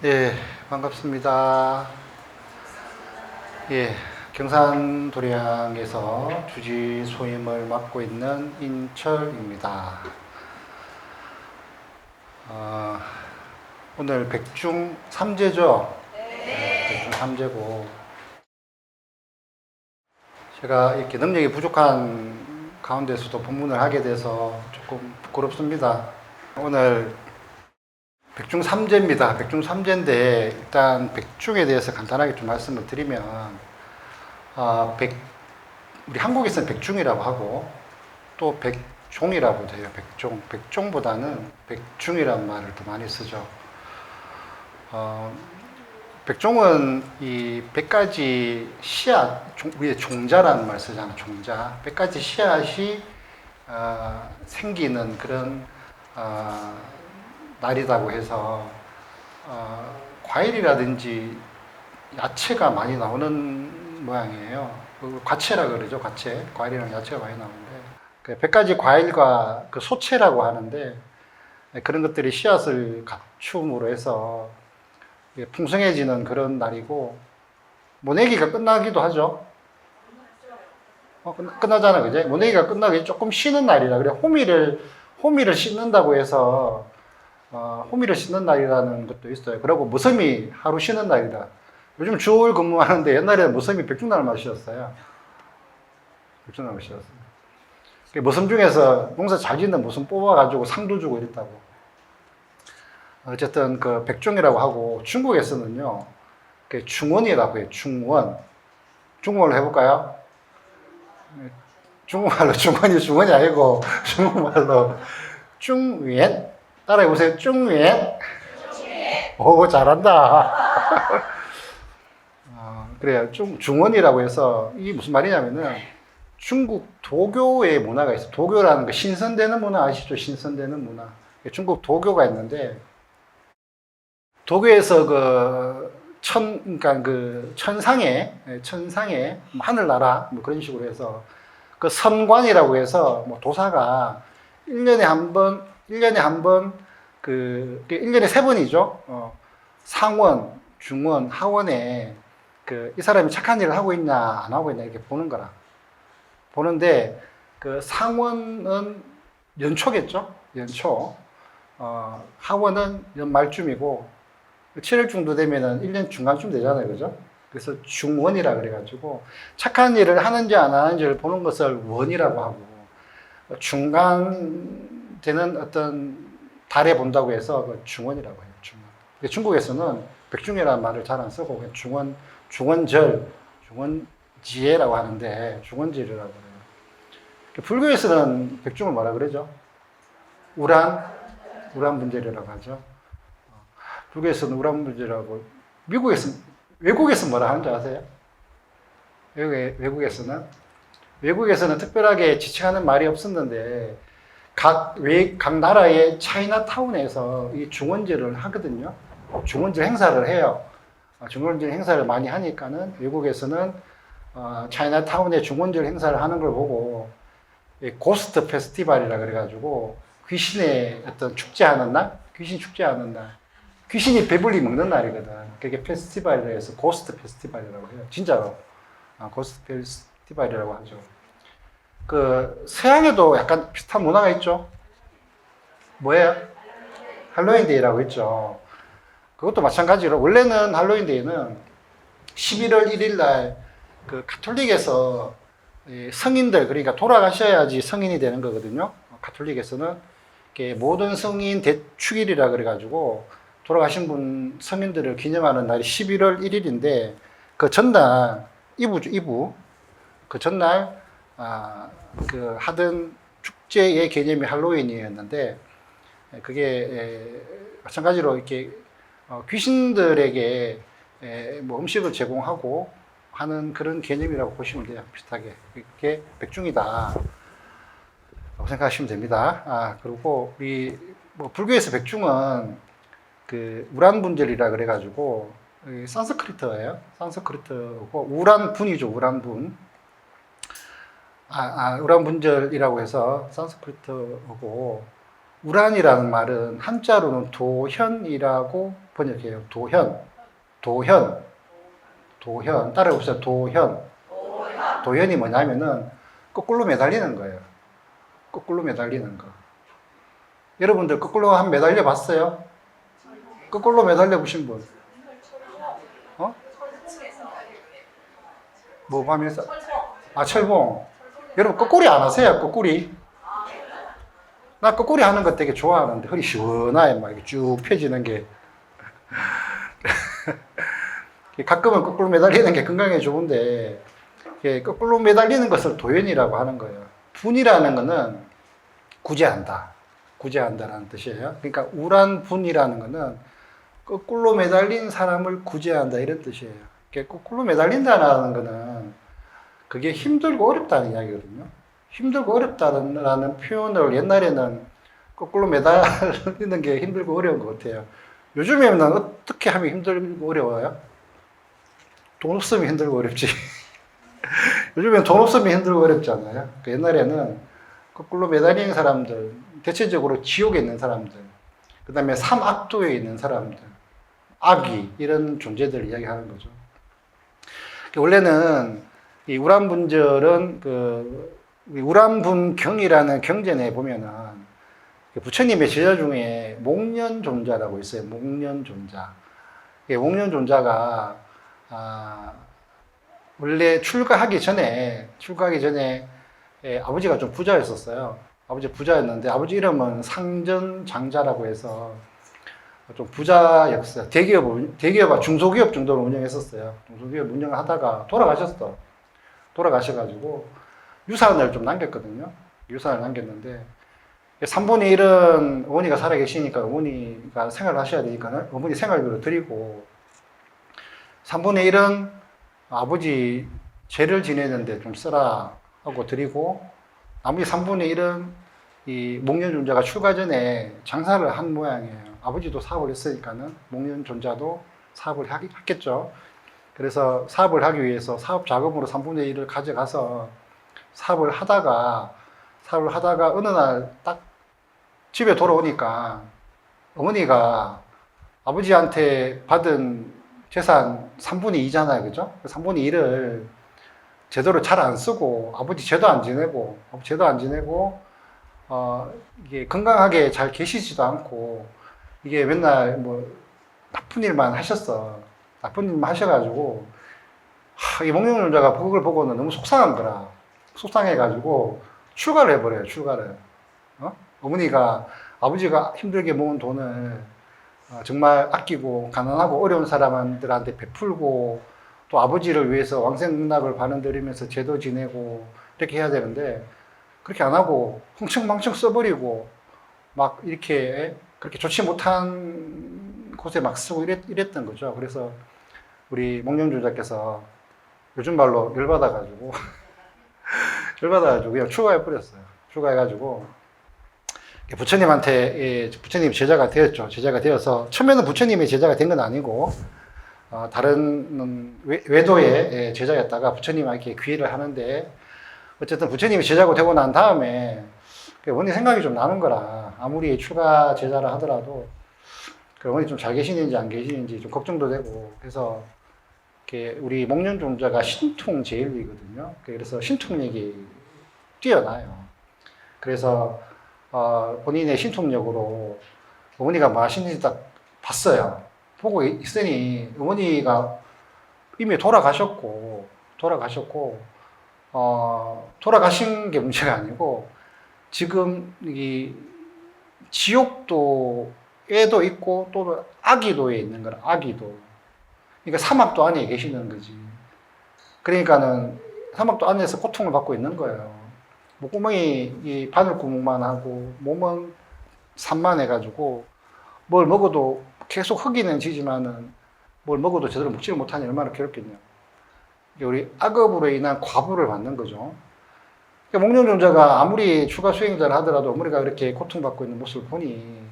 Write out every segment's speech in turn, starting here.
예, 반갑습니다. 예, 경산도량에서 주지 소임을 맡고 있는 인철입니다. 어, 오늘 백중 삼재죠? 네, 백중 삼재고, 제가 이렇게 능력이 부족한 가운데서도 본문을 하게 돼서 조금 부끄럽습니다. 오늘 백중 삼재입니다. 백중 삼재인데 일단 백중에 대해서 간단하게 좀 말씀을 드리면 우리 한국에서는 백중이라고 하고 또 백종이라고 해요. 백종보다는 백중이라는 말을 더 많이 쓰죠. 백종은 이 100가지 씨앗, 위에 종자라는 말 쓰잖아요. 종자. 100가지 씨앗이 생기는 그런 날이라고 해서 과일이라든지 야채가 많이 나오는 모양이에요. 과채라 그러죠. 과채. 과일이랑 야채가 많이 나오는데 그 100가지 과일과 그 소채라고 하는데 그런 것들이 씨앗을 갖춤으로 해서 풍성해지는 그런 날이고 모내기가 끝나기도 하죠. 끝나잖아, 그제? 모내기가 끝나기 조금 쉬는 날이라 그래. 호미를 씻는다고 해서 호미를 씻는 날이라는 것도 있어요. 그리고 무섬이 하루 쉬는 날이다. 요즘 주월 근무하는데 옛날에는 무섬이 백중날만 쉬었어요. 백중날만 쉬었어요. 무섬 중에서 농사 잘 짓는 무섬 뽑아가지고 상도 주고 이랬다고. 어쨌든 그 백중이라고 하고 중국에서는요, 중원이라고 해요. 중원. 중국말로 해볼까요? 중국말로 중원이 아니고 중국말로 중위엔. 따라해보세요. 중위엔. 오, 잘한다. 그래요. 중원이라고 해서 이게 무슨 말이냐면은 중국 도교의 문화가 있어요. 도교라는 거 신선되는 문화 아시죠? 신선되는 문화. 중국 도교가 있는데 도교에서 그러니까 그 천상에 하늘나라 뭐 그런 식으로 해서 그 선관이라고 해서 뭐 도사가 1년에 한 번 그 1년에 3번이죠. 상원, 중원, 하원에 이 사람이 착한 일을 하고 있냐 안 하고 있냐 이렇게 보는 거라. 보는데 그 상원은 연초겠죠. 연초. 하원은 연말쯤이고 7월 정도 되면은 1년 중간쯤 되잖아요. 그죠? 그래서 중원이라 그래가지고 착한 일을 하는지 안 하는지를 보는 것을 원이라고 하고 중간 되는 어떤 달에 본다고 해서 중원이라고 해요. 중원. 중국에서는 백중이라는 말을 잘 안 쓰고 그냥 중원절, 중원지혜라고 하는데 중원지혜라고 그래요. 불교에서는 백중을 뭐라 그러죠? 우란분절이라고 하죠. 불교에서는 우란분절이라고. 외국에서는 뭐라 하는지 아세요? 외국에서는 특별하게 지칭하는 말이 없었는데 각 나라의 차이나타운에서 이 중원제를 하거든요. 중원제 행사를 해요. 중원제 행사를 많이 하니까는 외국에서는 차이나타운에 중원제 행사를 하는 걸 보고 고스트 페스티벌이라 그래가지고 귀신의 어떤 축제하는 날, 귀신 축제하는 날, 귀신이 배불리 먹는 날이거든. 그게 페스티벌이라 해서 고스트 페스티벌이라고 해요. 진짜로 고스트 페스티벌이라고 하죠. 서양에도 약간 비슷한 문화가 있죠. 뭐예요? 할로윈데이라고 있죠. 그것도 마찬가지로 원래는 할로윈데이는 11월 1일 날 가톨릭에서 성인들, 그러니까 돌아가셔야지 성인이 되는 거거든요. 가톨릭에서는 모든 성인 대축일이라 그래가지고 돌아가신 분 성인들을 기념하는 날이 11월 1일인데 그 전날 이부 그 전날 하던 축제의 개념이 할로윈이었는데 그게 마찬가지로 이렇게 귀신들에게 뭐 음식을 제공하고 하는 그런 개념이라고 보시면 돼요. 비슷하게. 그게 백중이다 라고 생각하시면 됩니다. 그리고 우리 뭐 불교에서 백중은 우란분절이라 그래가지고 산스크리트예요. 산스크리트고 우란분이죠. 우란분. 우란분절이라고 해서 산스크리트고 우란이라는 말은 한자로는 도현이라고 번역해요. 도현, 도현, 도현. 따라해보세요. 도현. 도현이 뭐냐면은 거꾸로 매달리는 거예요. 거꾸로 매달리는 거. 여러분들 거꾸로 한 매달려 봤어요? 거꾸로 매달려 보신 분? 어? 뭐 하면서? 아, 철봉. 여러분 거꾸리 안 하세요? 거꾸리? 나 거꾸리 하는 거 되게 좋아하는데 허리 시원하게 막 이렇게 쭉 펴지는 게 가끔은 거꾸로 매달리는 게 건강에 좋은데 거꾸로 매달리는 것을 도연이라고 하는 거예요. 분이라는 거는 구제한다. 구제한다라는 뜻이에요. 그러니까 우란분이라는 거는 거꾸로 매달린 사람을 구제한다 이런 뜻이에요. 거꾸로 매달린다라는 거는 그게 힘들고 어렵다는 이야기거든요. 힘들고 어렵다는 표현을 옛날에는 거꾸로 매달리는 게 힘들고 어려운 것 같아요. 요즘에는 어떻게 하면 힘들고 어려워요? 돈 없으면 힘들고 어렵지. 요즘엔 돈 없으면 힘들고 어렵잖아요. 옛날에는 거꾸로 매달리는 사람들, 대체적으로 지옥에 있는 사람들, 그 다음에 삼악도에 있는 사람들, 악이, 이런 존재들을 이야기하는 거죠. 원래는 이 우란분절은 우란분경이라는 경전에 보면은 부처님의 제자 중에 목련존자라고 있어요. 목련존자. 목련존자가 원래 출가하기 전에 아버지가 좀 부자였었어요. 아버지 부자였는데 아버지 이름은 상전장자라고 해서 좀 부자였어요. 대기업, 중소기업 정도로 운영했었어요. 중소기업 운영을 하다가 돌아가셔가지고 유산을 좀 남겼거든요. 유산을 남겼는데 3분의 1은 어머니가 살아계시니까 어머니가 생활을 하셔야 되니까 어머니 생활비로 드리고 3분의 1은 아버지 죄를 지내는데 좀 쓰라 하고 드리고 나머지 3분의 1은 이 목련존자가 출가 전에 장사를 한 모양이에요. 아버지도 사업을 했으니까는 목련존자도 사업을 했겠죠. 그래서 사업을 하기 위해서 사업 자금으로 3분의 1을 가져가서 사업을 하다가 어느 날 딱 집에 돌아오니까 어머니가 아버지한테 받은 재산 3분의 2잖아요. 그죠? 3분의 1을 제대로 잘 안 쓰고 아버지 죄도 안 지내고 이게 건강하게 잘 계시지도 않고 이게 맨날 뭐 나쁜 일만 하셨어. 나쁜 일만 하셔가지고 이 목련존자가 그걸 보고는 너무 속상한 거라. 속상해가지고 출가를 해버려요. 출가를. 어머니가 아버지가 힘들게 모은 돈을 정말 아끼고 가난하고 어려운 사람들한테 베풀고 또 아버지를 위해서 왕생락을 반원드리면서 제도 지내고 이렇게 해야 되는데 그렇게 안 하고 흥청망청 써버리고 막 이렇게 그렇게 좋지 못한 곳에 막 쓰고 이랬던 거죠. 그래서 우리 목련존자께서 요즘 말로 열받아가지고 그냥 출가해버렸어요. 출가해가지고 부처님한테 부처님 제자가 되었죠. 제자가 되어서 처음에는 부처님의 제자가 된 건 아니고 다른 외도의 제자였다가 부처님한테 귀의를 하는데 어쨌든 부처님이 제자가 되고 난 다음에 어머니 생각이 좀 나는 거라. 아무리 출가 제자라 하더라도 어머니 좀 잘 계시는지 안 계시는지 좀 걱정도 되고 그래서 우리 목련존자가 신통제일이거든요. 그래서 신통력이 뛰어나요. 그래서 본인의 신통력으로 어머니가 뭐 하시는지 딱 봤어요. 보고 있으니 어머니가 이미 돌아가신 게 문제가 아니고 지금 이 지옥도에도 있고 또 아기도에 있는 거라. 아기도. 그러니까 사막도 안에 계시는 거지. 그러니까는 사막도 안에서 고통을 받고 있는 거예요. 목구멍이 이 바늘구멍만 하고 몸은 산만해가지고 뭘 먹어도 계속 흙이는 지지만은 뭘 먹어도 제대로 먹지를 못하니 얼마나 괴롭겠냐. 우리 악업으로 인한 과부를 받는 거죠. 그러니까 목련존자가 아무리 추가 수행자를 하더라도 어머니가 이렇게 고통받고 있는 모습을 보니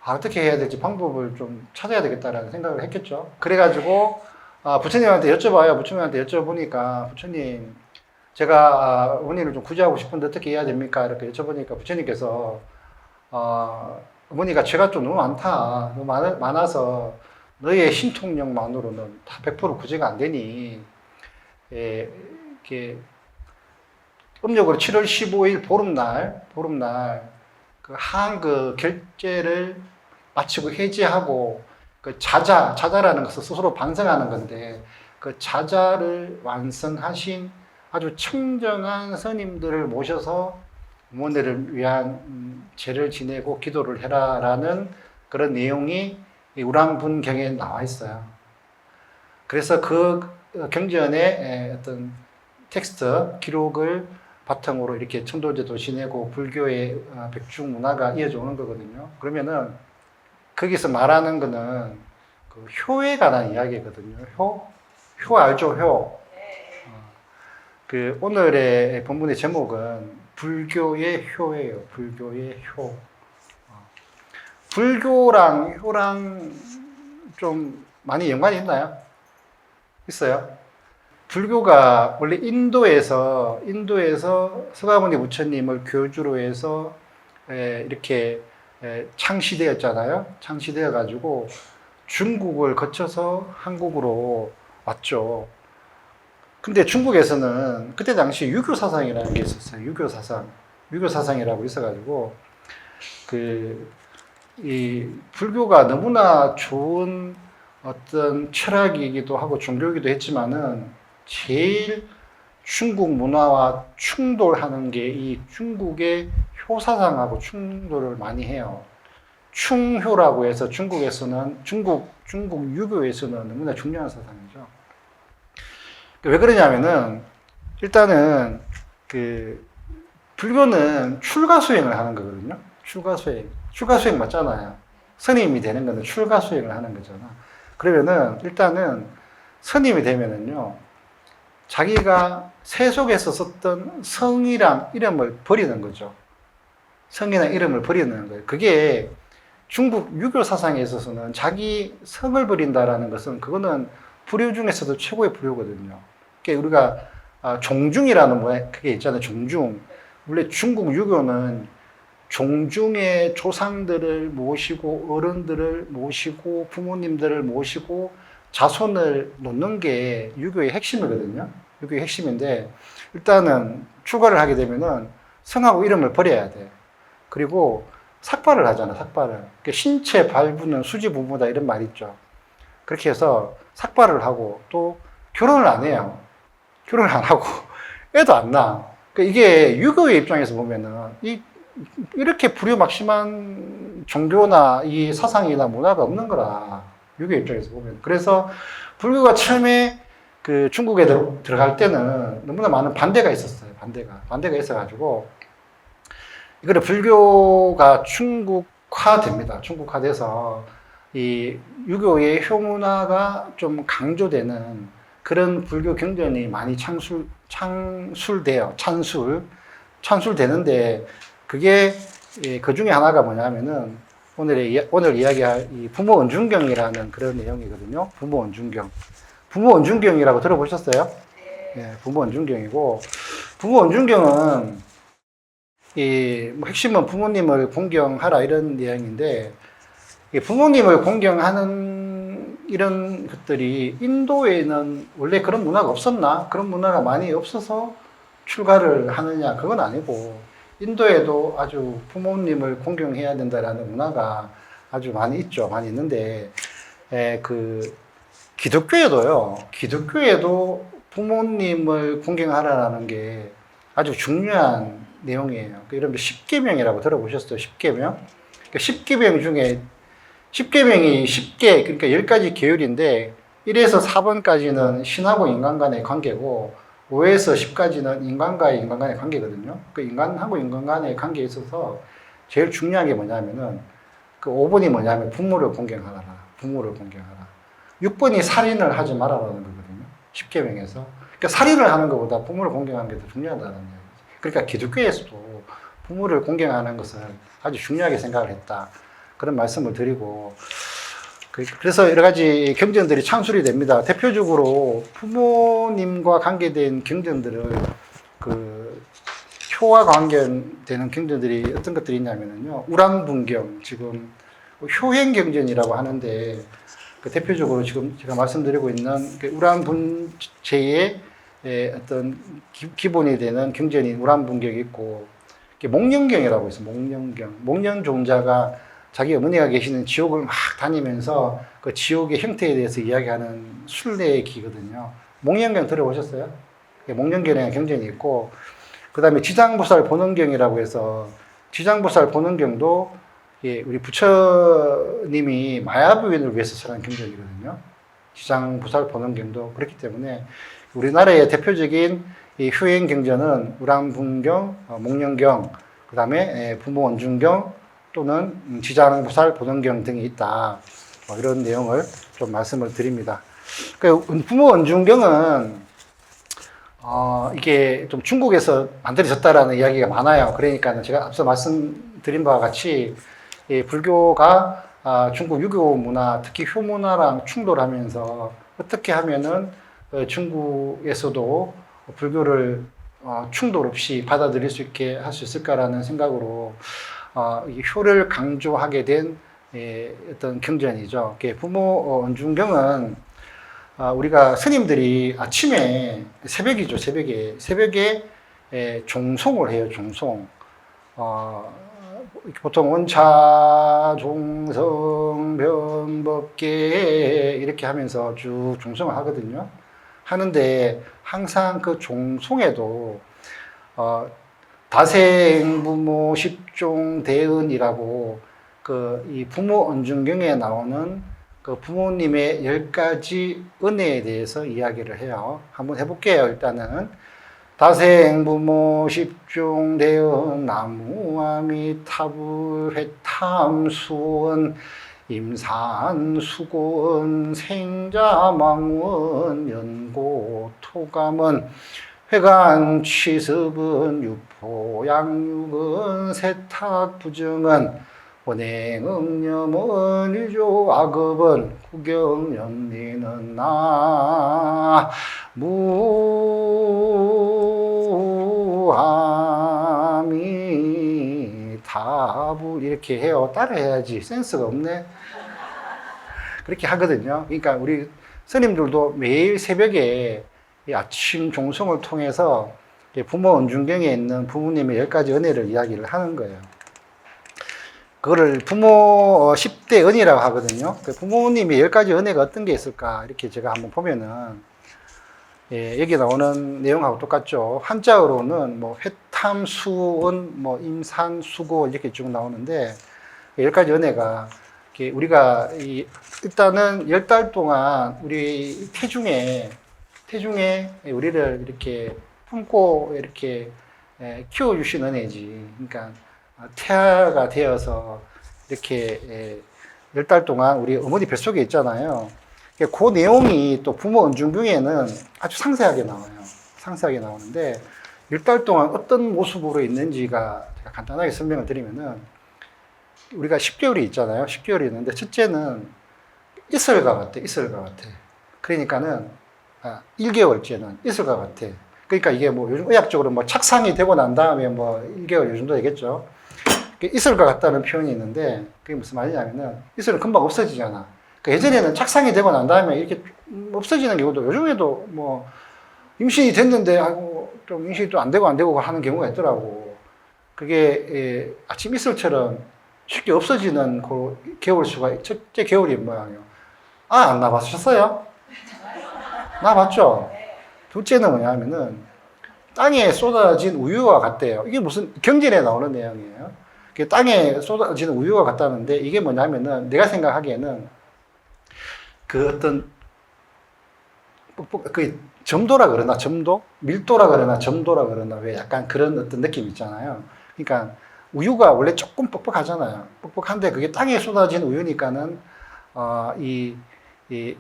어떻게 해야 될지 방법을 좀 찾아야 되겠다라는 생각을 했겠죠. 그래가지고 부처님한테 여쭤봐요. 부처님한테 여쭤보니까 부처님 제가 어머니를 좀 구제하고 싶은데 어떻게 해야 됩니까? 이렇게 여쭤보니까 부처님께서 어머니가 죄가 좀 너무 많다. 너무 많아서 너의 신통력만으로는 다 100% 구제가 안 되니, 예, 이렇게 음력으로 7월 15일 보름날 그 그 결제를 마치고 해지하고 그 자자라는 것을 스스로 반성하는 건데 그 자자를 완성하신 아주 청정한 스님들을 모셔서 어머니를 위한 제를 지내고 기도를 해라라는 그런 내용이 이 우랑분경에 나와 있어요. 그래서 그 경전의 어떤 텍스트, 기록을 바탕으로 이렇게 천도제도 지내고 불교의 백중 문화가 이어져 오는 거거든요. 그러면은 거기서 말하는 거는 그 효에 관한 이야기거든요. 효 알죠? 효. 그 오늘의 본문의 제목은 불교의 효예요. 불교의 효. 불교랑 효랑 좀 많이 연관이 있나요? 있어요. 불교가 원래 인도에서 서가모니 부처님을 교주로 해서 이렇게 창시되었잖아요. 창시되어 가지고 중국을 거쳐서 한국으로 왔죠. 근데 중국에서는 그때 당시 유교 사상이라는 게 있었어요. 유교 사상이라고 있어가지고 이 불교가 너무나 좋은 어떤 철학이기도 하고 종교이기도 했지만은 제일 중국 문화와 충돌하는 게 이 중국의 효사상하고 충돌을 많이 해요. 충효라고 해서 중국에서는 중국 유교에서는 너무나 중요한 사상이죠. 왜 그러냐면은 일단은 그 불교는 출가 수행을 하는 거거든요. 출가 수행 맞잖아요. 스님이 되는 거는 출가 수행을 하는 거잖아. 그러면은 일단은 스님이 되면은요. 자기가 세속에서 썼던 성이랑 이름을 버리는 거죠. 성이나 이름을 버리는 거예요. 그게 중국 유교 사상에 있어서는 자기 성을 버린다라는 것은 그거는 불교 중에서도 최고의 불교거든요. 우리가 종중이라는 뭐 그게 있잖아요. 종중. 원래 중국 유교는 종중의 조상들을 모시고 어른들을 모시고 부모님들을 모시고 자손을 놓는 게 유교의 핵심이거든요. 유교의 핵심인데 일단은 출가를 하게 되면은 성하고 이름을 버려야 돼. 그리고 삭발을 하잖아. 삭발을. 신체 발부는 수지 부부다 이런 말 있죠. 그렇게 해서 삭발을 하고 또 결혼을 안 해요. 결혼을 안 하고 애도 안 낳아. 이게 유교의 입장에서 보면은 이렇게 불효막심한 종교나 이 사상이나 문화가 없는 거라. 유교 입장에서 보면. 그래서 불교가 처음에 그 중국에 들어갈 때는 너무나 많은 반대가 있었어요. 반대가 있어가지고 이거를 불교가 중국화됩니다. 중국화돼서 이 유교의 효문화가 좀 강조되는 그런 불교 경전이 많이 찬술되는데 그게 그 중에 하나가 뭐냐면은 오늘 이야기할 이 부모 언중경이라는 그런 내용이거든요. 부모 언중경이라고 들어보셨어요? 네, 부모 언중경이고 부모 언중경은 뭐 핵심은 부모님을 공경하라 이런 내용인데 부모님을 공경하는 이런 것들이 인도에는 원래 그런 문화가 없었나? 그런 문화가 많이 없어서 출가를 하느냐? 그건 아니고 인도에도 아주 부모님을 공경해야 된다라는 문화가 아주 많이 있죠. 많이 있는데 그 기독교에도 부모님을 공경하라는 게 아주 중요한 내용이에요. 여러분들 십계명이라고 들어보셨어요? 십계명? 그러니까 십계명 중에 십계명이 10개, 그러니까 10가지 계율인데 1에서 4번까지는 신하고 인간 간의 관계고 5에서 10까지는 인간과의 인간 간의 관계거든요. 그 인간하고 인간 간의 관계에 있어서 제일 중요한 게 뭐냐면은 그 5번이 뭐냐면 부모를 공경하라. 6번이 살인을 하지 말아라는 거거든요. 십계명에서. 그러니까 살인을 하는 것보다 부모를 공경하는 게 더 중요하다는 얘기죠. 그러니까 기독교에서도 부모를 공경하는 것을 아주 중요하게 생각을 했다. 그런 말씀을 드리고 그래서 여러 가지 경전들이 창술이 됩니다. 대표적으로 부모님과 관계된 경전들을 그 효와 관계되는 경전들이 어떤 것들이 있냐면요. 우란 분경, 지금 효행 경전이라고 하는데, 그 대표적으로 지금 제가 말씀드리고 있는 그 우란 분체의 어떤 기본이 되는 경전인 우란 분경이 있고, 목련경이라고 있어요. 목련경. 목련 종자가 자기 어머니가 계시는 지옥을 막 다니면서 그 지옥의 형태에 대해서 이야기하는 순례의 기거든요. 목련경 들어보셨어요? 목련경에 경전이 있고, 그 다음에 지장보살 본원경이라고 해서, 지장보살 본원경도 우리 부처님이 마야부인을 위해서 설한 경전이거든요. 지장보살 본원경도 그렇기 때문에 우리나라의 대표적인 이 효행 경전은 우람분경, 목련경, 그 다음에 부모원중경 또는 지장보살 본원경 등이 있다. 이런 내용을 좀 말씀을 드립니다. 그 부모원중경은 이게 좀 중국에서 만들어졌다라는 이야기가 많아요. 그러니까 제가 앞서 말씀드린 바와 같이 불교가 중국 유교 문화, 특히 효문화랑 충돌하면서 어떻게 하면은 중국에서도 불교를 충돌 없이 받아들일 수 있게 할 수 있을까라는 생각으로 이 효를 강조하게 된 어떤 경전이죠. 부모 원중경은 우리가 스님들이 아침에 새벽이죠, 새벽에 종송을 해요, 종송. 보통 원차, 종성, 변법계 이렇게 하면서 쭉 종송을 하거든요. 하는데 항상 그 종송에도 다생부모 십종 대은이라고 이 부모 언중경에 나오는 그 부모님의 10가지 은혜에 대해서 이야기를 해요. 한번 해볼게요. 일단은 다생부모 십종 대은 나무아미타불 회탐수원 임산수고은 생자망원 연고토감은 회관취습은 유포양육은 세탁부정은 원행응념은 유조악업은 구경연리는 나무아미타불 이렇게 해요. 따라해야지. 센스가 없네. 그렇게 하거든요. 그러니까 우리 스님들도 매일 새벽에 이 아침 종송을 통해서 부모 언중경에 있는 부모님의 10가지 은혜를 이야기를 하는 거예요. 그거를 부모 10대 은이라고 하거든요. 부모님이 10가지 은혜가 어떤 게 있을까? 이렇게 제가 한번 보면은, 여기 나오는 내용하고 똑같죠. 한자어로는 회탐수은, 임산수고 이렇게 쭉 나오는데, 10가지 은혜가, 우리가 일단은 10달 동안 우리 태중에 우리를 이렇게 품고 이렇게 키워주신 은혜지. 그러니까, 태아가 되어서 이렇게 10달 동안 우리 어머니 뱃속에 있잖아요. 그 내용이 또 부모 언중경에는 아주 상세하게 나와요. 상세하게 나오는데 10달 동안 어떤 모습으로 있는지가 제가 간단하게 설명을 드리면은 우리가 10개월이 있잖아요. 10개월이 있는데 첫째는 이슬과 같아. 이슬과 같아. 그러니까는 1개월째는 이슬과 같아. 그러니까 이게 요즘 의학적으로 착상이 되고 난 다음에 1개월 요 정도 되겠죠. 이슬과 같다는 표현이 있는데 그게 무슨 말이냐면은 이슬은 금방 없어지잖아. 그러니까 예전에는 착상이 되고 난 다음에 이렇게 없어지는 경우도 요즘에도 임신이 됐는데 좀 임신이 또 안 되고 하는 경우가 있더라고. 그게 아침 이슬처럼 쉽게 없어지는 그 개월수가 첫째 개월이 뭐예요? 안 나봤었어요? 나봤죠? 둘째는 뭐냐면은 땅에 쏟아진 우유와 같대요. 이게 무슨 경전에 나오는 내용이에요. 땅에 쏟아지는 우유가 같다는데 이게 뭐냐면은 내가 생각하기에는 그 어떤 그 점도라 그러나 점도? 밀도라 그러나 점도라 그러나 왜 약간 그런 어떤 느낌 있잖아요. 그러니까 우유가 원래 조금 뻑뻑하잖아요. 뻑뻑한데 그게 땅에 쏟아진 우유니까는 이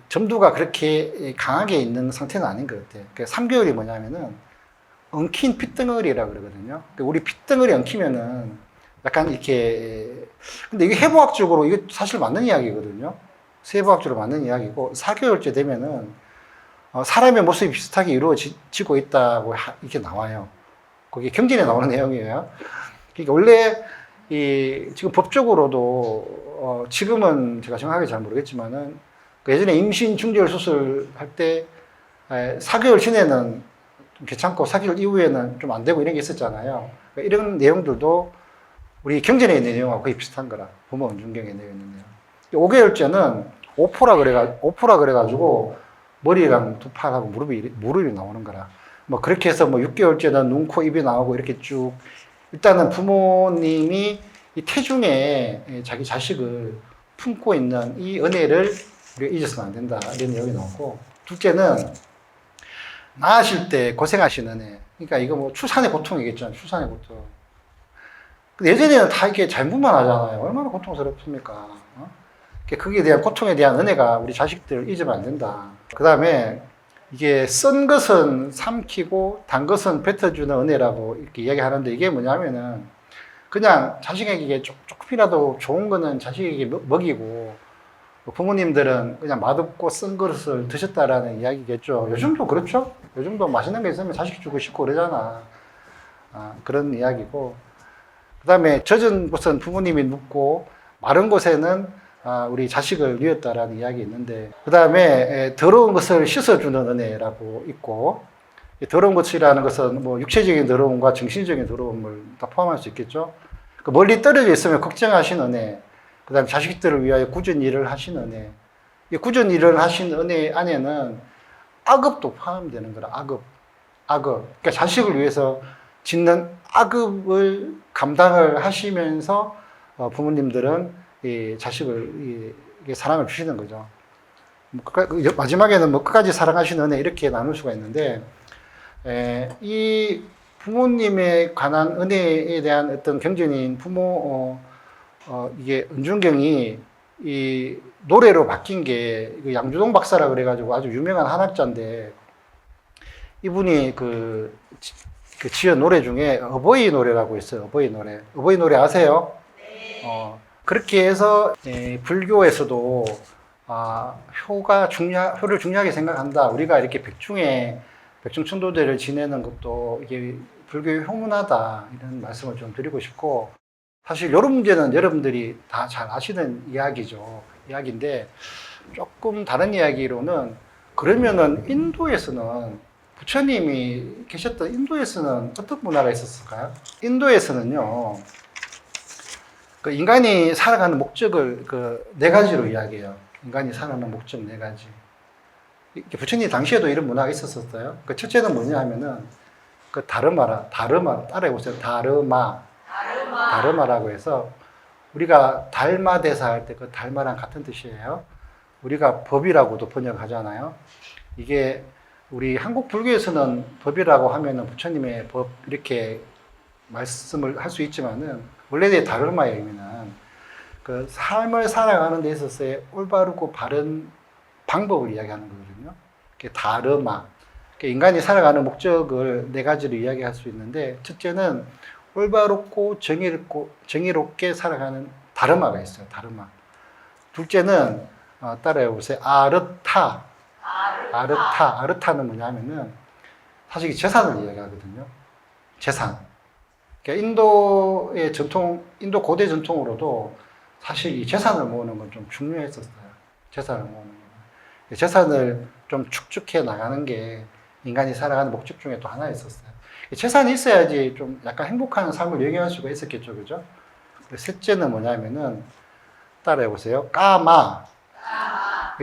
점도가 그렇게 강하게 있는 상태는 아닌 것 같아요. 3개월이 뭐냐면은 엉킨 핏덩어리라 그러거든요. 우리 핏덩어리 엉키면은 약간 이렇게, 근데 이게 해부학적으로 이게 사실 맞는 이야기거든요. 세부학적으로 맞는 이야기고, 4개월째 되면은, 사람의 모습이 비슷하게 이루어지고 있다고 이렇게 나와요. 거기 경전에 나오는 내용이에요. 그러니까 원래 지금 법적으로도 지금은 제가 정확하게 잘 모르겠지만은 그 예전에 임신 중절 수술할 때 4개월 전에는 좀 괜찮고 4개월 이후에는 좀 안 되고 이런 게 있었잖아요. 그러니까 이런 내용들도 우리 경전에 있는 내용하고 거의 비슷한 거라. 부모 은중경에 되어 있는 내용. 5개월째는 오포라 그래가지고 머리랑 두 팔하고 무릎이 나오는 거라. 뭐 그렇게 해서 뭐 6개월째는 눈, 코, 입이 나오고 이렇게 쭉 일단은 부모님이 이 태중에 자기 자식을 품고 있는 이 은혜를 우리가 잊어서는 안 된다. 이런 내용이 나오고 둘째는 낳으실 때 고생하신 은혜. 그러니까 이거 뭐 출산의 고통이겠죠. 출산의 고통. 근데 예전에는 다 이렇게 잘못만 하잖아요. 얼마나 고통스럽습니까? 거기에 대한 고통에 대한 은혜가 우리 자식들 잊으면 안 된다. 그 다음에 이게 쓴 것은 삼키고 단 것은 뱉어주는 은혜라고 이렇게 이야기하는데 이게 뭐냐면은 그냥 자식에게 이게 조금이라도 좋은 거는 자식에게 먹이고 부모님들은 그냥 맛없고 쓴 것을 드셨다라는 이야기겠죠. 요즘도 그렇죠? 요즘도 맛있는 게 있으면 자식 주고 싶고 그러잖아. 그런 이야기고. 그 다음에 젖은 곳은 부모님이 눕고 마른 곳에는 우리 자식을 누였다라는 이야기 있는데 그 다음에 더러운 것을 씻어주는 은혜라고 있고 더러운 것이라는 것은 뭐 육체적인 더러움과 정신적인 더러움을 다 포함할 수 있겠죠. 멀리 떨어져 있으면 걱정하신 은혜 그 다음에 자식들을 위하여 굳은 일을 하신 은혜 이 굳은 일을 하신 은혜 안에는 악업도 포함되는 거라. 악업 그러니까 자식을 위해서 짓는 악업을 감당을 하시면서 부모님들은 이 자식을 사랑을 주시는 거죠. 마지막에는 뭐 끝까지 사랑하시는 은혜 이렇게 나눌 수가 있는데 이 부모님에 관한 은혜에 대한 어떤 경전인 부모 이게 은중경이 이 노래로 바뀐 게 양주동 박사라 그래가지고 아주 유명한 한학자인데 이분이 그 지은 노래 중에 어버이 노래라고 있어요. 어버이 노래 아세요? 네. 그렇게 해서 불교에서도 효를 중요하게 생각한다. 우리가 이렇게 백중천도제를 지내는 것도 이게 불교의 효문하다 이런 말씀을 좀 드리고 싶고 사실 이런 문제는 여러분들이 다 잘 아시는 이야기인데 조금 다른 이야기로는 그러면은 인도에서는 부처님이 계셨던 인도에서는 어떤 문화가 있었을까요? 인도에서는요. 그 인간이 살아가는 목적을 네 가지로 이야기해요. 인간이 살아가는 목적 네 가지. 부처님 당시에도 이런 문화가 있었어요. 그 첫째는 뭐냐 하면은 그 다르마 따라해보세요. 다르마라고 해서 우리가 달마대사 할 때 그 달마랑 같은 뜻이에요. 우리가 법이라고도 번역하잖아요. 이게 우리 한국 불교에서는 법이라고 하면은 부처님의 법 이렇게 말씀을 할 수 있지만은 원래의 다르마의 의미는 그 삶을 살아가는 데 있어서의 올바르고 바른 방법을 이야기하는 거거든요. 그게 다르마. 그러니까 인간이 살아가는 목적을 네 가지로 이야기할 수 있는데 첫째는 올바르고 정의롭게 살아가는 다르마가 있어요. 다르마. 둘째는 따라해보세요. 아르타는 뭐냐면은 사실 재산을 이야기하거든요. 재산. 그러니까 인도 고대 전통으로도 사실 이 재산을 모으는 건 좀 중요했었어요. 재산을 모으는 거. 재산을 좀 축적해 나가는 게 인간이 살아가는 목적 중에 또 하나였었어요. 재산이 있어야지 좀 약간 행복한 삶을 영위할 수가 있었겠죠, 그죠? 셋째는 뭐냐면은 따라해보세요.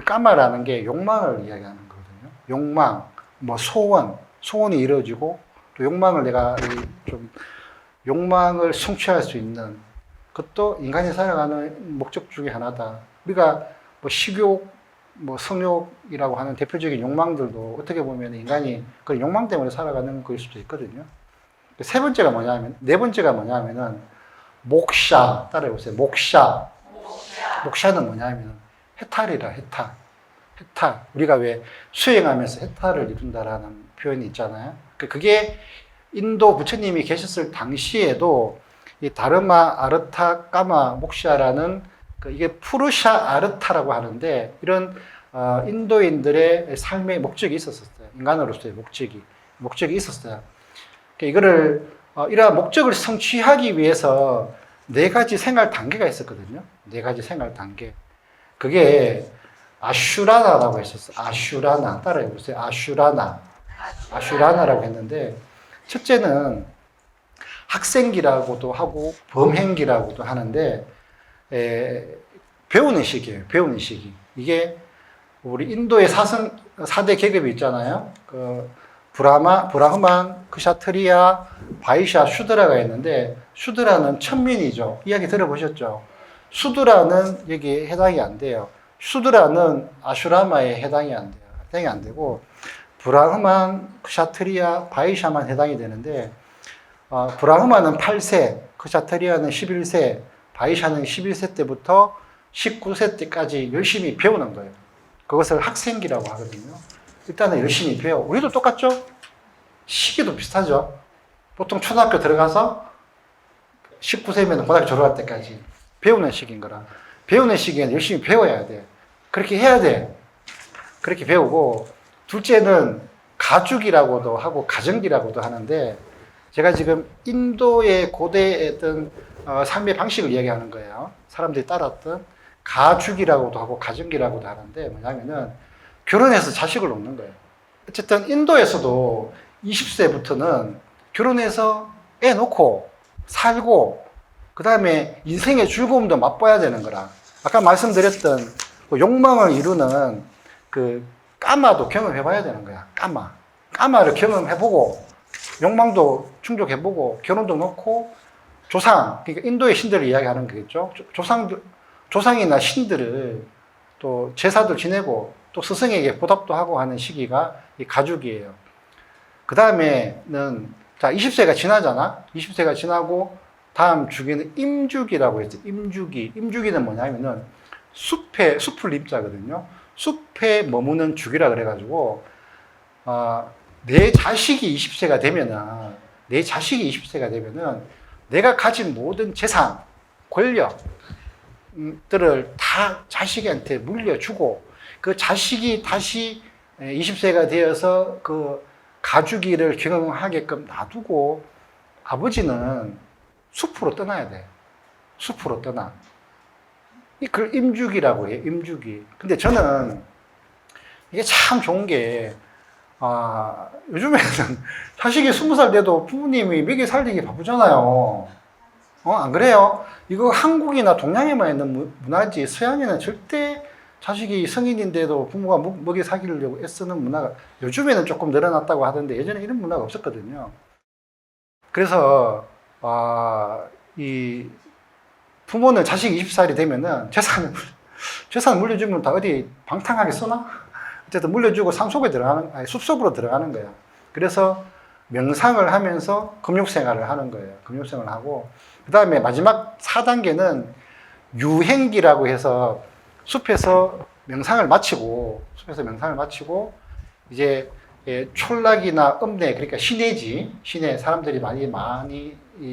까마라는 게 욕망을 이야기하는 거거든요. 욕망, 뭐 소원이 이루어지고 또 욕망을 성취할 수 있는 그것도 인간이 살아가는 목적 중에 하나다. 우리가 뭐 식욕, 뭐 성욕이라고 하는 대표적인 욕망들도 어떻게 보면 인간이 그 욕망 때문에 살아가는 거일 수도 있거든요. 네 번째가 뭐냐면은 목샤 따라해보세요. 목샤는 뭐냐면 해탈이라 해탈. 우리가 왜 수행하면서 해탈을 이룬다라는 표현이 있잖아요. 그게 인도 부처님이 계셨을 당시에도 이 다르마, 아르타, 까마, 목샤라는 이게 푸르샤 아르타라고 하는데 이런 인도인들의 삶의 목적이 있었어요. 인간으로서의 목적이 있었어요. 이거를 이러한 목적을 성취하기 위해서 네 가지 생활 단계가 있었거든요. 네 가지 생활 단계. 그게 아슈라나라고 했었어요. 아슈라나. 따라해 보세요. 아슈라나. 아슈라나라고 했는데, 첫째는 학생기라고도 하고 범행기라고도 하는데, 배우는 시기예요. 배우는 시기. 이게 우리 인도의 4대 계급이 있잖아요. 브라흐만, 크샤트리아, 바이샤, 슈드라가 있는데, 슈드라는 천민이죠. 이야기 들어보셨죠? 슈드라는 여기에 해당이 안 돼요. 슈드라는 아슈라마에 해당이 안 돼요. 해당이 안 되고, 브라흐만, 크샤트리아, 바이샤만 해당이 되는데, 브라흐만은 8세, 크샤트리아는 11세, 바이샤는 11세 때부터 19세 때까지 열심히 배우는 거예요. 그것을 학생기라고 하거든요. 일단은 열심히 배워. 우리도 똑같죠? 시기도 비슷하죠? 보통 초등학교 들어가서 19세면 고등학교 졸업할 때까지 배우는 시기인 거라. 배우는 시기에는 열심히 배워야 돼. 그렇게 해야 돼. 그렇게 배우고, 둘째는 가죽이라고도 하고 가정기라고도 하는데, 제가 지금 인도의 고대의 어떤 삶의 방식을 이야기하는 거예요. 사람들이 따랐던 가죽이라고도 하고 가정기라고도 하는데, 뭐냐면은 결혼해서 자식을 놓는 거예요. 어쨌든 인도에서도 20세부터는 결혼해서 애 놓고 살고, 그 다음에 인생의 즐거움도 맛봐야 되는 거라. 아까 말씀드렸던 그 욕망을 이루는 그 까마도 경험해봐야 되는 거야. 까마를 경험해보고, 욕망도 충족해보고, 결혼도 놓고, 조상, 그러니까 인도의 신들을 이야기하는 거겠죠. 조상이나 신들을 또 제사도 지내고, 또 스승에게 보답도 하고 하는 시기가 이 가죽이에요. 그 다음에는, 자, 20세가 지나잖아? 20세가 지나고, 다음 주기는 임주기라고 했죠. 임주기. 임주기는 뭐냐면은 숲을 임자거든요. 숲에 머무는 주기라 그래가지고, 내 자식이 20세가 되면은, 내가 가진 모든 재산, 권력들을 다 자식한테 물려주고, 그 자식이 다시 20세가 되어서 그 가주기를 경험하게끔 놔두고, 아버지는 숲으로 떠나야 돼. 숲으로 떠나. 그걸 임주기라고 해요. 임주기. 근데 저는 이게 참 좋은 게, 요즘에는 자식이 20살 돼도 부모님이 먹여 살리기 바쁘잖아요. 안 그래요? 이거 한국이나 동양에만 있는 문화지, 서양에는 절대 자식이 성인인데도 부모가 먹여 살리려고 애쓰는 문화가 요즘에는 조금 늘어났다고 하던데, 예전에 이런 문화가 없었거든요. 그래서 이 부모는 자식이 20살이 되면은 재산 물려주면 다 어디 방탕하게 쓰나? 어쨌든 물려주고 숲속으로 들어가는 거야. 그래서 명상을 하면서 금욕생활을 하는 거예요. 금욕생활을 하고, 그 다음에 마지막 4단계는 유행기라고 해서 숲에서 명상을 마치고, 이제 촌락이나 읍내, 그러니까 시내 사람들이 많이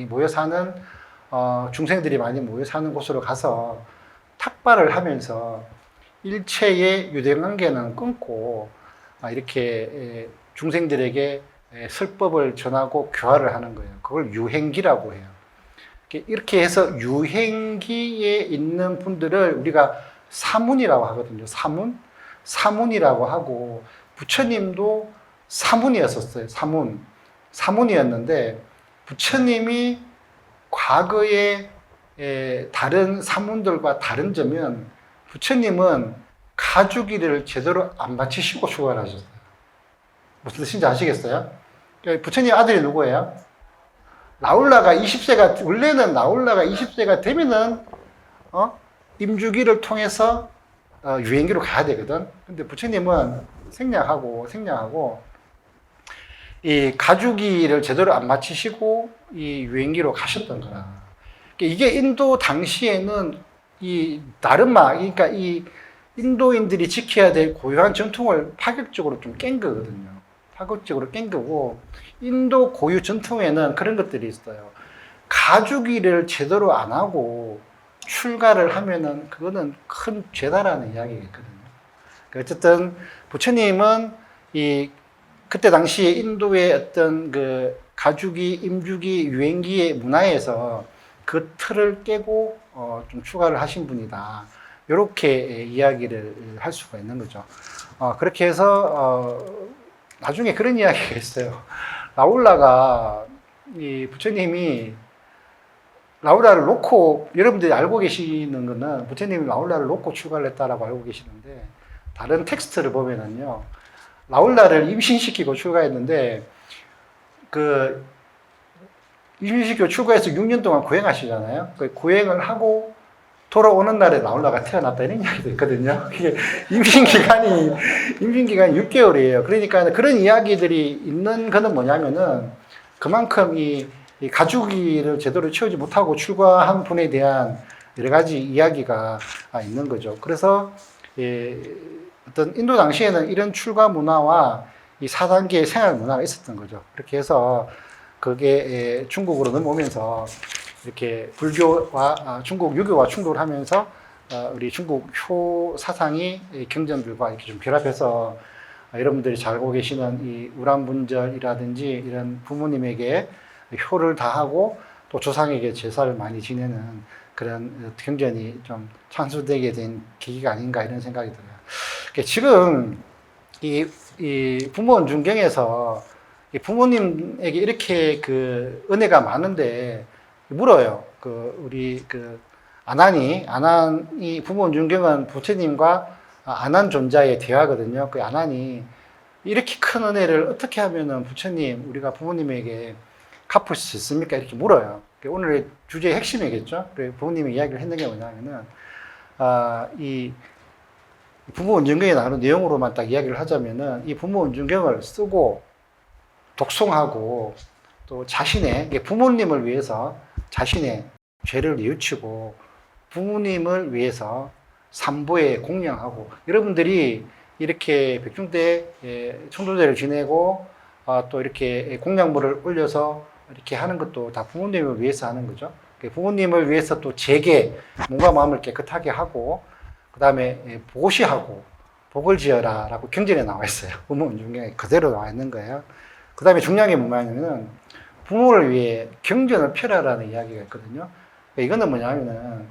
모여 사는, 중생들이 많이 모여 사는 곳으로 가서 탁발을 하면서 일체의 유대관계는 끊고, 이렇게 중생들에게 설법을 전하고 교화를 하는 거예요. 그걸 유행기라고 해요. 이렇게 해서 유행기에 있는 분들을 우리가 사문이라고 하거든요. 사문이라고 하고, 부처님도 사문이었었어요. 사문이었는데, 부처님이 과거에 다른 사문들과 다른 점은, 부처님은 가주기를 제대로 안 마치시고 출가를 하셨어요. 무슨 뜻인지 아시겠어요? 부처님 아들이 누구예요? 원래는 나홀라가 20세가 되면은, 임주기를 통해서, 유행기로 가야 되거든. 근데 부처님은 생략하고, 이 가주기를 제대로 안 마치시고, 이 유행기로 가셨던 거라. 이게 인도 당시에는 이 다르마, 그러니까 이 인도인들이 지켜야 될 고유한 전통을 파격적으로 좀 깬 거거든요. 파격적으로 깬 거고, 인도 고유 전통에는 그런 것들이 있어요. 가주기를 제대로 안 하고 출가를 하면은 그거는 큰 죄다라는 이야기겠거든요. 어쨌든 부처님은 그때 당시에 인도의 어떤 가주기, 임주기, 유행기의 문화에서 그 틀을 깨고 좀 출가를 하신 분이다. 이렇게 이야기를 할 수가 있는 거죠. 그렇게 해서 나중에 그런 이야기가 있어요. 라울라가 이 부처님이 라울라를 놓고 여러분들이 알고 계시는 거는 부처님이 라울라를 놓고 출가를 했다라고 알고 계시는데 다른 텍스트를 보면은요 라울라를 임신시키고 출가했는데 그 임신시키고 출가해서 6년 동안 구행하시잖아요. 그 구행을 하고 돌아오는 날에 라울라가 태어났다 이런 이야기도 있거든요. 이게 임신기간이 6개월이에요. 그러니까 그런 이야기들이 있는 거는 뭐냐면은 그만큼 이 가주기를 제대로 채우지 못하고 출가한 분에 대한 여러 가지 이야기가 있는 거죠. 그래서 어떤 인도 당시에는 이런 출가 문화와 이 4단계의 생활 문화가 있었던 거죠. 그렇게 해서 그게 중국으로 넘어오면서 이렇게 불교와 중국 유교와 충돌을 하면서 우리 중국 효 사상이 경전들과 이렇게 좀 결합해서 여러분들이 잘 알고 계시는 이 우람분절이라든지 이런 부모님에게 효를 다하고 또 조상에게 제사를 많이 지내는 그런 경전이 좀 창수되게 된 계기가 아닌가 이런 생각이 들어요. 지금 이 부모 은중경에서 이 부모님에게 이렇게 그 은혜가 많은데 물어요. 우리 아난이 부모 은중경은 부처님과 아난 존자의 대화거든요. 그 아난이 이렇게 큰 은혜를 어떻게 하면은 부처님, 우리가 부모님에게 갚을 수 있습니까? 이렇게 물어요. 오늘의 주제의 핵심이겠죠. 부모님이 이야기를 했는 게 뭐냐면은, 이 부모 은중경에 나오는 내용으로만 딱 이야기를 하자면은, 이 부모 은중경을 쓰고, 독송하고, 또 자신의, 부모님을 위해서 자신의 죄를 뉘우치고, 부모님을 위해서 삼보에 공양하고, 여러분들이 이렇게 백중대 청도제를 지내고, 또 이렇게 공양물을 올려서 이렇게 하는 것도 다 부모님을 위해서 하는 거죠. 부모님을 위해서 또 제게 몸과 마음을 깨끗하게 하고, 그 다음에 보시하고, 복을 지어라 라고 경전에 나와 있어요. 부모 은중경에 그대로 나와 있는 거예요. 그 다음에 중요한 게 뭐냐면은, 부모를 위해 경전을 펴라라는 이야기가 있거든요. 이거는 뭐냐면은,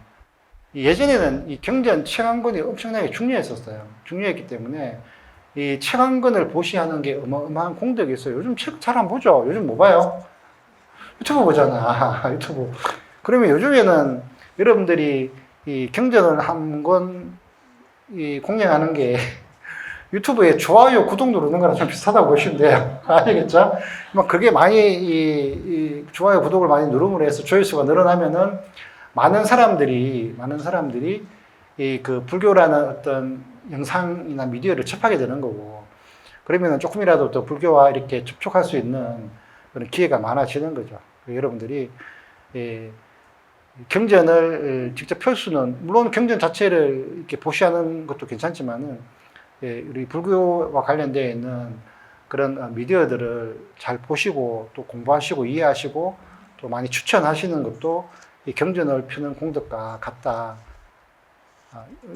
예전에는 이 경전 청안근이 엄청나게 중요했었어요. 중요했기 때문에, 이 청안근을 보시하는 게 어마어마한 공덕이 있어요. 요즘 책 잘 안 보죠? 요즘 뭐 봐요? 유튜브 보잖아. 유튜브. 그러면 요즘에는 여러분들이 이 경전을 한 권 공략하는 게 유튜브에 좋아요, 구독 누르는 거랑 좀 비슷하다고 보시면 돼요. 아시겠죠? 막 그게 많이 이 좋아요, 구독을 많이 누름으로 해서 조회수가 늘어나면은 많은 사람들이 이 불교라는 어떤 영상이나 미디어를 접하게 되는 거고, 그러면은 조금이라도 더 불교와 이렇게 접촉할 수 있는 그런 기회가 많아지는 거죠. 여러분들이 경전을 직접 펼 수는, 물론 경전 자체를 이렇게 보시하는 것도 괜찮지만은, 우리 불교와 관련되어 있는 그런 미디어들을 잘 보시고 또 공부하시고 이해하시고 또 많이 추천하시는 것도 이 경전을 펴는 공덕과 같다.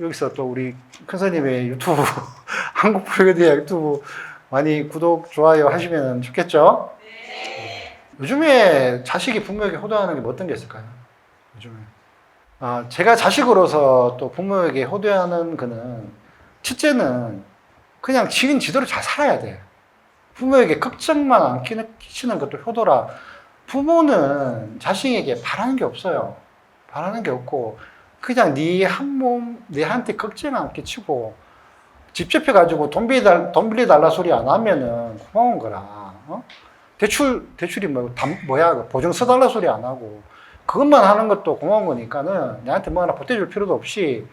여기서 또 우리 큰 스님의 유튜브, 한국불교대학 유튜브 많이 구독, 좋아요 하시면 좋겠죠? 네. 요즘에 자식이 부모에게 호도하는 게 뭐 어떤 게 있을까요? 요즘에. 제가 자식으로서 또 부모에게 호도하는 거는, 첫째는 그냥 지은 지대로 잘 살아야 돼. 부모에게 걱정만 안 끼치는 것도 효도라. 부모는 자식에게 바라는 게 없어요. 바라는 게 없고, 그냥 네 한 몸, 내한테 걱정 안 끼치고, 집 접해가지고 돈 빌려달라 소리 안 하면은 고마운 거라. 대출이 보증 써달라 소리 안 하고, 그것만 하는 것도 고마운 거니까는 내한테 뭐 하나 보태줄 필요도 없이,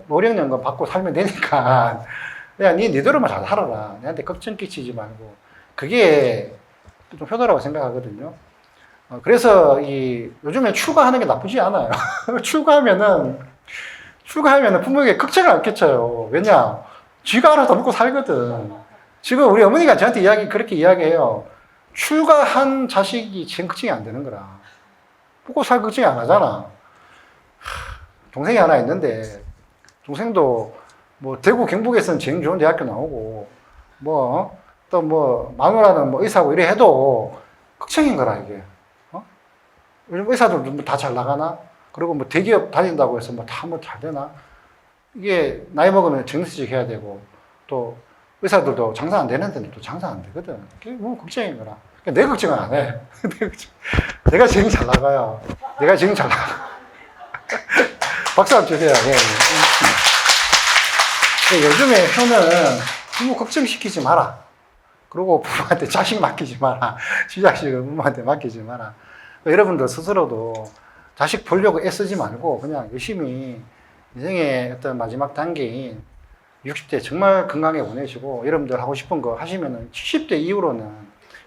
노령연금 받고 살면 되니까, 그냥 니대로만 잘 살아라. 내한테 걱정 끼치지 말고. 그게 좀 효도라고 생각하거든요. 그래서 요즘에 출가하는 게 나쁘지 않아요. 출가하면은 부모에게 걱정을 안 끼쳐요. 왜냐? 쥐가 알아서 먹고 살거든. 지금 우리 어머니가 저한테 그렇게 이야기해요. 출가한 자식이 지금 걱정이 안 되는 거라. 먹고 살 걱정이 안 하잖아. 동생이 하나 있는데, 동생도 대구 경북에서는 제일 좋은 대학교 나오고, 또 뭐 마누라는 뭐 의사고 이래 해도 걱정인 거라 이게. 요즘 의사들도 다 잘 나가나? 그리고 뭐 대기업 다닌다고 해서 뭐 다 뭐 잘 되나? 이게 나이 먹으면 정시직 해야 되고 또 의사들도 장사 안 되는 데는 또 장사 안 되거든. 그게 뭐 걱정인 거라. 내 걱정은 안 해. 내가 제일 잘 나가요. 내가 제일 잘 나가. 박수 한번 주세요. 예. 요즘에 현은 부모 걱정시키지 마라. 그리고 부모한테 자식 맡기지 마라. 시자식을 부모한테 맡기지 마라. 여러분들 스스로도 자식 보려고 애쓰지 말고 그냥 열심히 인생의 어떤 마지막 단계인 60대 정말 건강하게 보내시고 여러분들 하고 싶은 거 하시면은 70대 이후로는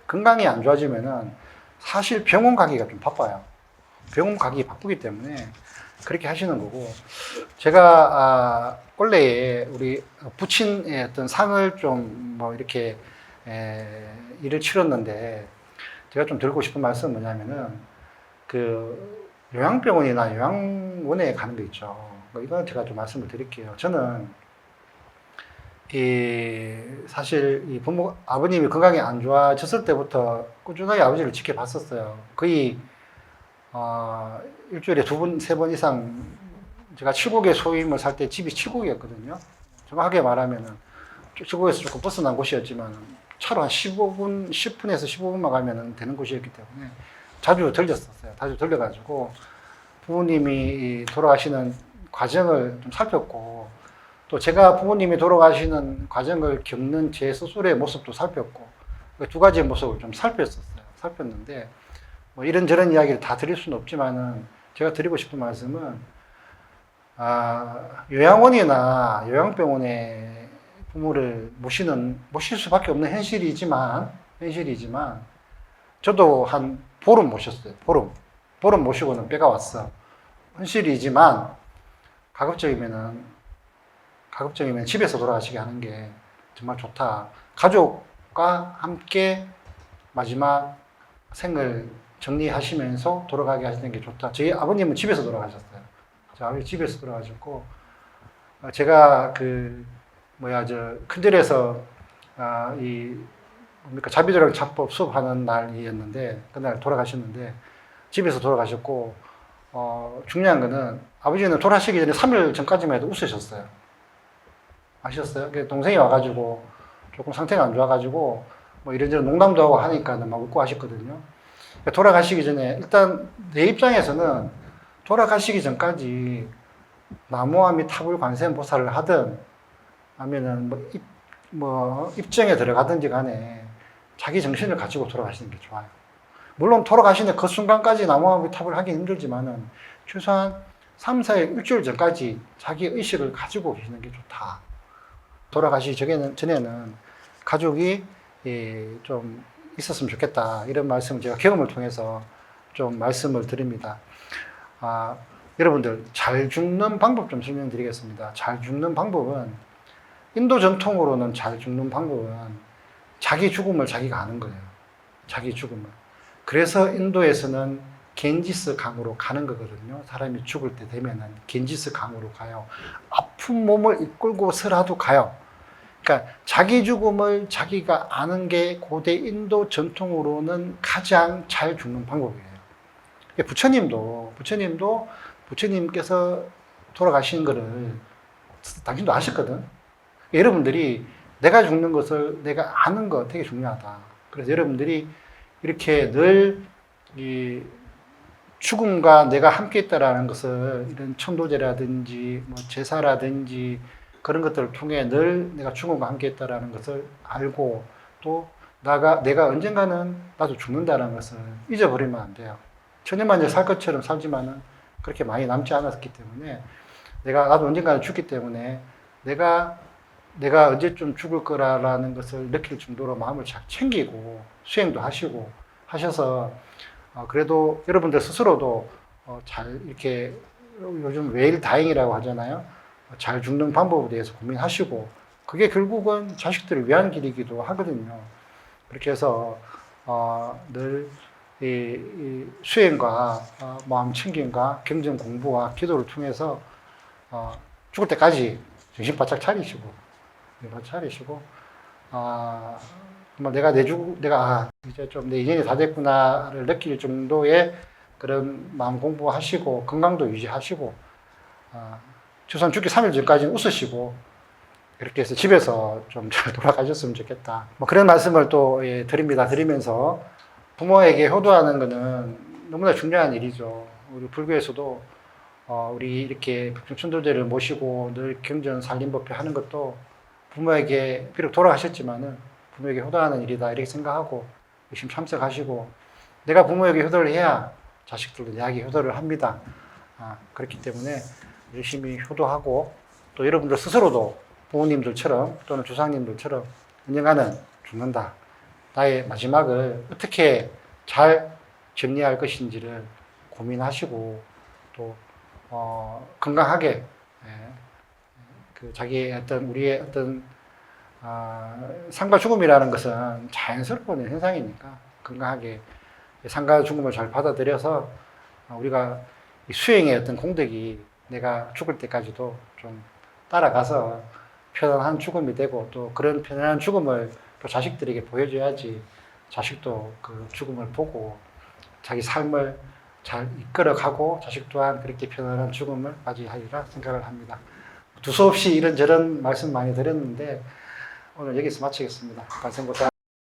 건강이 안 좋아지면은 사실 병원 가기가 좀 바빠요. 병원 가기 바쁘기 때문에 그렇게 하시는 거고 제가 원래 우리 부친의 어떤 상을 좀 뭐 이렇게 일을 치렀는데 제가 좀 드리고 싶은 말씀은 뭐냐면은 그 요양병원이나 요양원에 가는 거 있죠. 이건 제가 좀 말씀을 드릴게요. 저는 사실 이 부모 아버님이 건강이 안 좋아졌을 때부터 꾸준하게 아버지를 지켜봤었어요. 거의 일주일에 2번, 3번 이상 제가 칠곡에 소임을 살 때 집이 칠곡이었거든요. 정확하게 말하면은 칠곡에서 조금 벗어난 곳이었지만 차로 한 15분, 10분에서 15분만 가면 되는 곳이었기 때문에 자주 들렸었어요. 자주 들려가지고 부모님이 돌아가시는 과정을 좀 살폈고 또 제가 부모님이 돌아가시는 과정을 겪는 제 스스로의 모습도 살폈고 두 가지의 모습을 좀 살폈었어요. 살폈는데 뭐 이런저런 이야기를 다 드릴 수는 없지만은 제가 드리고 싶은 말씀은 요양원이나 요양병원에 부모를 모실 수밖에 없는 현실이지만 저도 한 보름 모셨어요. 보름 모시고는 뼈가 왔어. 현실이지만 가급적이면 집에서 돌아가시게 하는 게 정말 좋다. 가족과 함께 마지막 생을 정리하시면서 돌아가게 하시는 게 좋다. 저희 아버님은 집에서 돌아가셨어요. 저희 아버님 집에서 돌아가셨고, 제가 큰절에서 자비도량 차법 수업하는 날이었는데, 그날 돌아가셨는데, 집에서 돌아가셨고, 중요한 거는 아버지는 돌아가시기 전에 3일 전까지만 해도 웃으셨어요. 아셨어요? 동생이 와가지고 조금 상태가 안 좋아가지고 뭐 이런저런 농담도 하고 하니까 막 웃고 하셨거든요. 돌아가시기 전에 일단 내 입장에서는 돌아가시기 전까지 나무아미 타불 관세음보살을 하든 아니면은 입정에 들어가든지 간에 자기 정신을 가지고 돌아가시는 게 좋아요. 물론 돌아가시는 그 순간까지 나무아미 탑을 하기 힘들지만은 최소한 3, 4일, 일주일 전까지 자기 의식을 가지고 계시는 게 좋다. 돌아가시기 전에는 가족이 좀 있었으면 좋겠다. 이런 말씀을 제가 경험을 통해서 좀 말씀을 드립니다. 여러분들, 잘 죽는 방법 좀 설명드리겠습니다. 잘 죽는 방법은, 인도 전통으로는 잘 죽는 방법은 자기 죽음을 자기가 아는 거예요. 자기 죽음을. 그래서 인도에서는 겐지스 강으로 가는 거거든요. 사람이 죽을 때 되면은 겐지스 강으로 가요. 아픈 몸을 이끌고서라도 가요. 그러니까 자기 죽음을 자기가 아는 게 고대 인도 전통으로는 가장 잘 죽는 방법이에요. 부처님께서 돌아가신 거를 당신도 아셨거든. 여러분들이 내가 죽는 것을 내가 아는 거 되게 중요하다. 그래서 여러분들이 이렇게 늘 이 죽음과 내가 함께 있다라는 것을 이런 천도제라든지 뭐 제사라든지 그런 것들을 통해 늘 내가 죽음과 함께 있다라는 것을 알고 또 내가 언젠가는 나도 죽는다는 것을 잊어버리면 안 돼요. 천년만년 살 것처럼 살지만은 그렇게 많이 남지 않았기 때문에 나도 언젠가는 죽기 때문에 내가 언제쯤 죽을 거라는 것을 느낄 정도로 마음을 잘 챙기고 수행도 하셔서 그래도 여러분들 스스로도 잘 이렇게 요즘 웨일 다잉이라고 하잖아요. 잘 죽는 방법에 대해서 고민하시고 그게 결국은 자식들을 위한 길이기도 하거든요. 그렇게 해서 늘 이 수행과 마음 챙김과 경전 공부와 기도를 통해서 죽을 때까지 정신 바짝 차리시고 정말 내가 이제 좀 내 인연이 다 됐구나를 느낄 정도의 그런 마음 공부하시고 건강도 유지하시고 최소한 죽기 3일 전까지는 웃으시고 이렇게 해서 집에서 좀 잘 돌아가셨으면 좋겠다. 뭐 그런 말씀을 또 드리면서 부모에게 효도하는 것은 너무나 중요한 일이죠. 우리 불교에서도 우리 이렇게 백중천도제를 모시고 늘 경전 살림법회 하는 것도 부모에게 비록 돌아가셨지만은 부모에게 효도하는 일이다 이렇게 생각하고 열심히 참석하시고 내가 부모에게 효도를 해야 자식들도 내에게 효도를 합니다. 그렇기 때문에 열심히 효도하고 또 여러분들 스스로도 부모님들처럼 또는 조상님들처럼 언젠가는 죽는다. 나의 마지막을 어떻게 잘 정리할 것인지를 고민하시고 또 건강하게 그 자기의 우리의 삶과 죽음이라는 것은 자연스러운 현상이니까 건강하게 삶과 죽음을 잘 받아들여서 우리가 수행의 공덕이 내가 죽을 때까지도 좀 따라가서 편안한 죽음이 되고 또 그런 편안한 죽음을 또 자식들에게 보여줘야지 자식도 그 죽음을 보고 자기 삶을 잘 이끌어가고 자식 또한 그렇게 편안한 죽음을 맞이하리라 생각을 합니다. 두서없이 이런저런 말씀 많이 드렸는데 오늘 여기서 마치겠습니다. 관세음보살